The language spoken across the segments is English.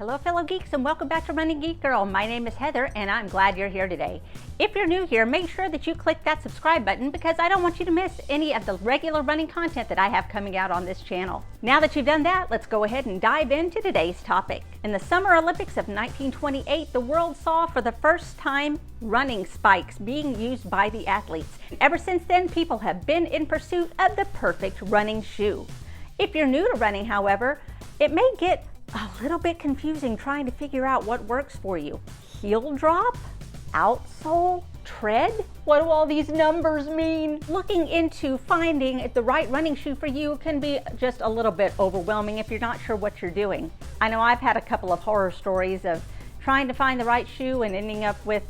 Hello fellow geeks and welcome back to Running Geek Girl. My name is Heather and I'm glad you're here today. If you're new here, make sure that you click that subscribe button because I don't want you to miss any of the regular running content that I have coming out on this channel. Now that you've done that, let's go ahead and dive into today's topic. In the Summer Olympics of 1928, the world saw for the first time running spikes being used by the athletes. Ever since then, people have been in pursuit of the perfect running shoe. If you're new to running, however, it may get a little bit confusing trying to figure out what works for you. Heel drop? Outsole? Tread? What do all these numbers mean? Looking into finding the right running shoe for you can be just a little bit overwhelming if you're not sure what you're doing. I know I've had a couple of horror stories of trying to find the right shoe and ending up with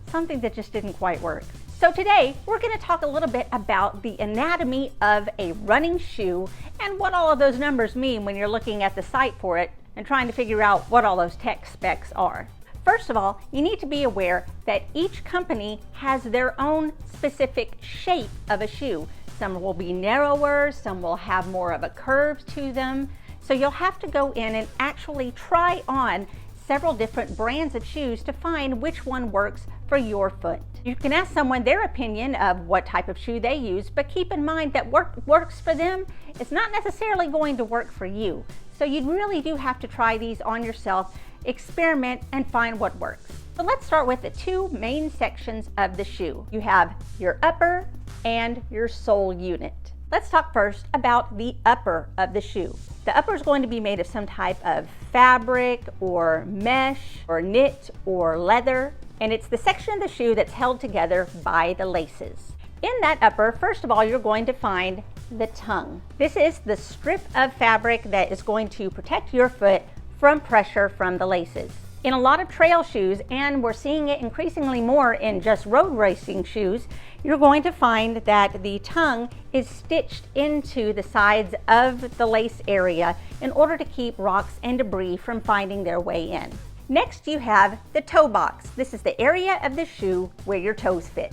something that just didn't quite work. So today, we're going to talk a little bit about the anatomy of a running shoe and what all of those numbers mean when you're looking at the site for it and trying to figure out what all those tech specs are. First of all, you need to be aware that each company has their own specific shape of a shoe. Some will be narrower, some will have more of a curve to them. So you'll have to go in and actually try on several different brands of shoes to find which one works for your foot. You can ask someone their opinion of what type of shoe they use, but keep in mind that what works for them is not necessarily going to work for you. So you really do have to try these on yourself, experiment, and find what works. So let's start with the two main sections of the shoe. You have your upper and your sole unit. Let's talk first about the upper of the shoe. The upper is going to be made of some type of fabric or mesh or knit or leather, and it's the section of the shoe that's held together by the laces. In that upper, first of all, you're going to find the tongue. This is the strip of fabric that is going to protect your foot from pressure from the laces. In a lot of trail shoes, and we're seeing it increasingly more in just road racing shoes, you're going to find that the tongue is stitched into the sides of the lace area in order to keep rocks and debris from finding their way in. Next, you have the toe box. This is the area of the shoe where your toes fit.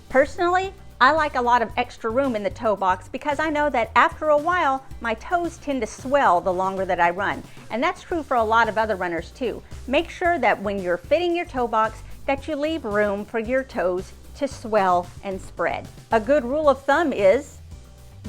Personally, I like a lot of extra room in the toe box because I know that after a while, my toes tend to swell the longer that I run. And that's true for a lot of other runners too. Make sure that when you're fitting your toe box, that you leave room for your toes to swell and spread. A good rule of thumb is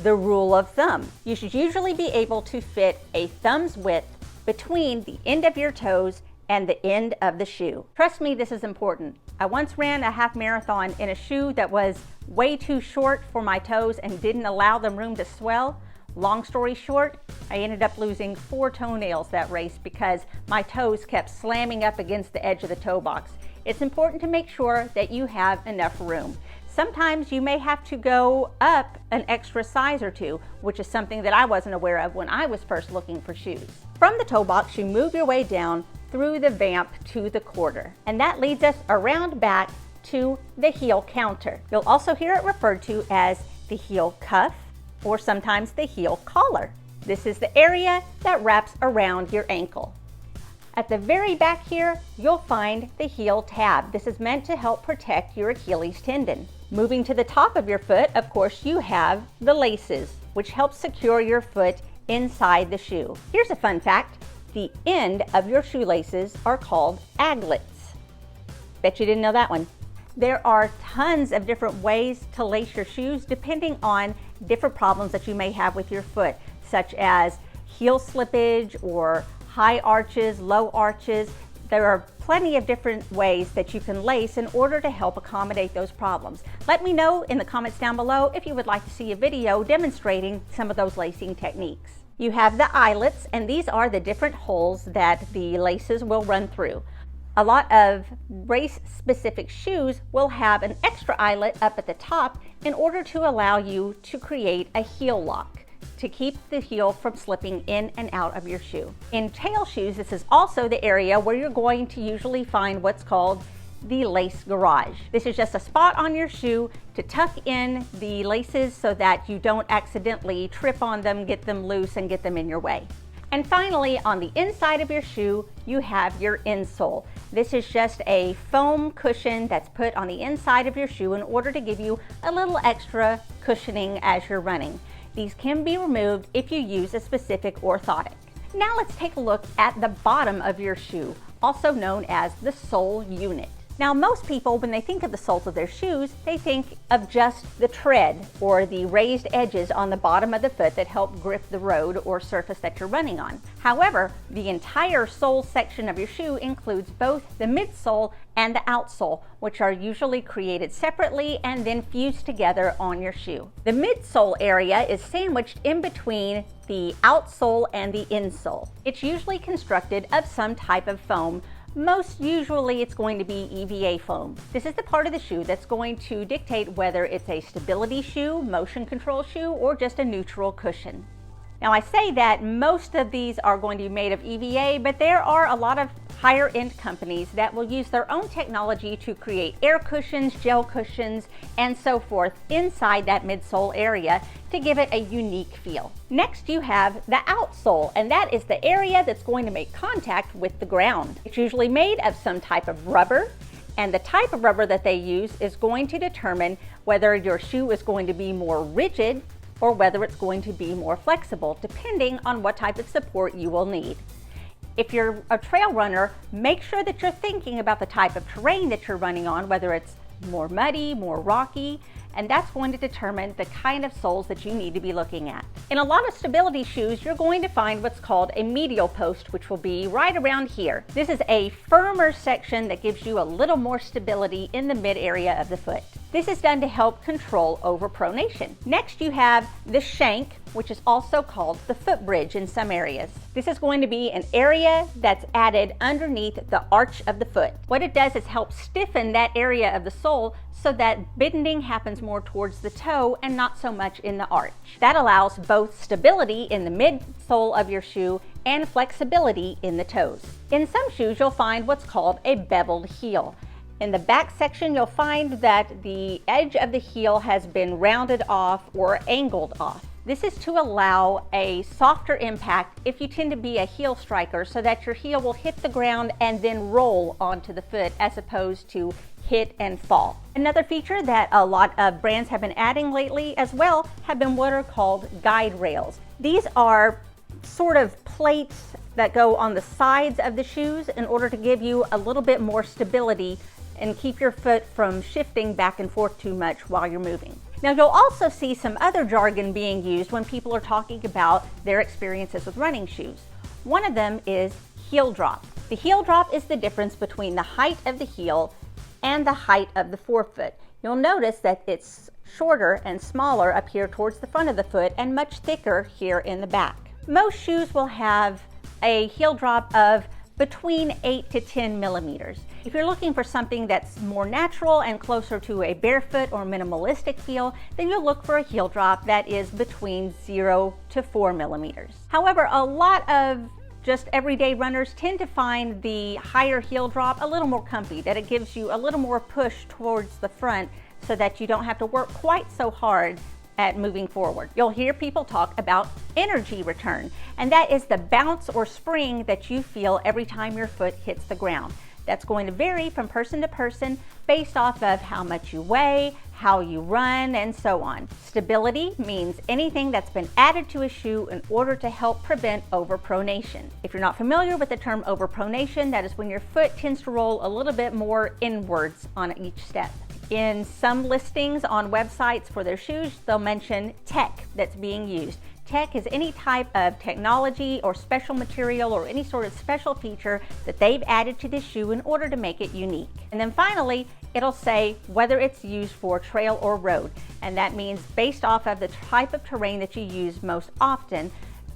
the rule of thumb. You should usually be able to fit a thumb's width between the end of your toes and the end of the shoe. Trust me, this is important. I once ran a half marathon in a shoe that was way too short for my toes and didn't allow them room to swell. Long story short, I ended up losing 4 toenails that race because my toes kept slamming up against the edge of the toe box. It's important to make sure that you have enough room. Sometimes you may have to go up an extra size or two, which is something that I wasn't aware of when I was first looking for shoes. From the toe box, you move your way down through the vamp to the quarter, and that leads us around back to the heel counter. You'll also hear it referred to as the heel cuff or sometimes the heel collar. This is the area that wraps around your ankle. At the very back here, you'll find the heel tab. This is meant to help protect your Achilles tendon. Moving to the top of your foot, of course, you have the laces, which help secure your foot inside the shoe. Here's a fun fact. The end of your shoelaces are called aglets. Bet you didn't know that one. There are tons of different ways to lace your shoes depending on different problems that you may have with your foot, such as heel slippage or high arches, low arches. There are plenty of different ways that you can lace in order to help accommodate those problems. Let me know in the comments down below if you would like to see a video demonstrating some of those lacing techniques. You have the eyelets, and these are the different holes that the laces will run through. A lot of race-specific shoes will have an extra eyelet up at the top in order to allow you to create a heel lock to keep the heel from slipping in and out of your shoe. In trail shoes, this is also the area where you're going to usually find what's called the lace garage. This is just a spot on your shoe to tuck in the laces so that you don't accidentally trip on them, get them loose, and get them in your way. And finally, on the inside of your shoe, you have your insole. This is just a foam cushion that's put on the inside of your shoe in order to give you a little extra cushioning as you're running. These can be removed if you use a specific orthotic. Now let's take a look at the bottom of your shoe, also known as the sole unit. Now, most people, when they think of the soles of their shoes, they think of just the tread or the raised edges on the bottom of the foot that help grip the road or surface that you're running on. However, the entire sole section of your shoe includes both the midsole and the outsole, which are usually created separately and then fused together on your shoe. The midsole area is sandwiched in between the outsole and the insole. It's usually constructed of some type of foam. Most usually it's going to be EVA foam. This is the part of the shoe that's going to dictate whether it's a stability shoe, motion control shoe, or just a neutral cushion. Now, I say that most of these are going to be made of EVA, but there are a lot of higher end companies that will use their own technology to create air cushions, gel cushions, and so forth inside that midsole area to give it a unique feel. Next, you have the outsole, and that is the area that's going to make contact with the ground. It's usually made of some type of rubber, and the type of rubber that they use is going to determine whether your shoe is going to be more rigid or whether it's going to be more flexible, depending on what type of support you will need. If you're a trail runner, make sure that you're thinking about the type of terrain that you're running on, whether it's more muddy, more rocky, and that's going to determine the kind of soles that you need to be looking at. In a lot of stability shoes, you're going to find what's called a medial post, which will be right around here. This is a firmer section that gives you a little more stability in the mid area of the foot. This is done to help control overpronation. Next, you have the shank, which is also called the foot bridge in some areas. This is going to be an area that's added underneath the arch of the foot. What it does is help stiffen that area of the sole so that bending happens more towards the toe and not so much in the arch. That allows both stability in the midsole of your shoe and flexibility in the toes. In some shoes, you'll find what's called a beveled heel. In the back section, you'll find that the edge of the heel has been rounded off or angled off. This is to allow a softer impact if you tend to be a heel striker, so that your heel will hit the ground and then roll onto the foot as opposed to hit and fall. Another feature that a lot of brands have been adding lately as well have been what are called guide rails. These are sort of plates that go on the sides of the shoes in order to give you a little bit more stability and keep your foot from shifting back and forth too much while you're moving. Now, you'll also see some other jargon being used when people are talking about their experiences with running shoes. One of them is heel drop. The heel drop is the difference between the height of the heel and the height of the forefoot. You'll notice that it's shorter and smaller up here towards the front of the foot and much thicker here in the back. Most shoes will have a heel drop of between 8 to 10 millimeters. If you're looking for something that's more natural and closer to a barefoot or minimalistic feel, then you'll look for a heel drop that is between 0 to 4 millimeters. However, a lot of just everyday runners tend to find the higher heel drop a little more comfy, that it gives you a little more push towards the front so that you don't have to work quite so hard at moving forward. You'll hear people talk about energy return, and that is the bounce or spring that you feel every time your foot hits the ground. That's going to vary from person to person based off of how much you weigh, how you run, and so on. Stability means anything that's been added to a shoe in order to help prevent overpronation. If you're not familiar with the term overpronation, that is when your foot tends to roll a little bit more inwards on each step. In some listings on websites for their shoes, they'll mention tech that's being used. Tech is any type of technology or special material or any sort of special feature that they've added to the shoe in order to make it unique. And then finally, it'll say whether it's used for trail or road. And that means based off of the type of terrain that you use most often,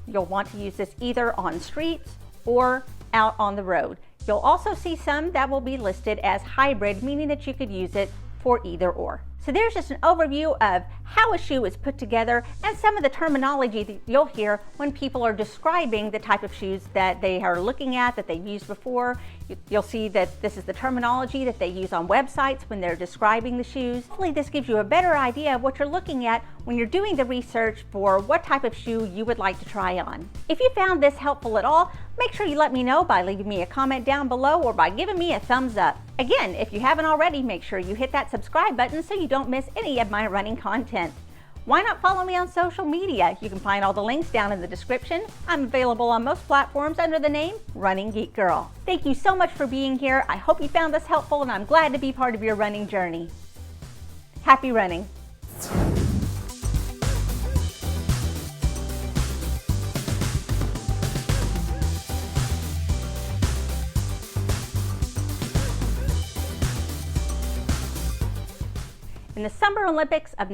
you'll want to use this either on streets or out on the road. You'll also see some that will be listed as hybrid, meaning that you could use it for either or. So there's just an overview of how a shoe is put together and some of the terminology that you'll hear when people are describing the type of shoes that they are looking at, that they've used before. You'll see that this is the terminology that they use on websites when they're describing the shoes. Hopefully this gives you a better idea of what you're looking at when you're doing the research for what type of shoe you would like to try on. If you found this helpful at all, make sure you let me know by leaving me a comment down below or by giving me a thumbs up. Again, if you haven't already, make sure you hit that subscribe button so you don't miss any of my running content. Why not follow me on social media? You can find all the links down in the description. I'm available on most platforms under the name Running Geek Girl. Thank you so much for being here. I hope you found this helpful, and I'm glad to be part of your running journey. Happy running. In the Summer Olympics of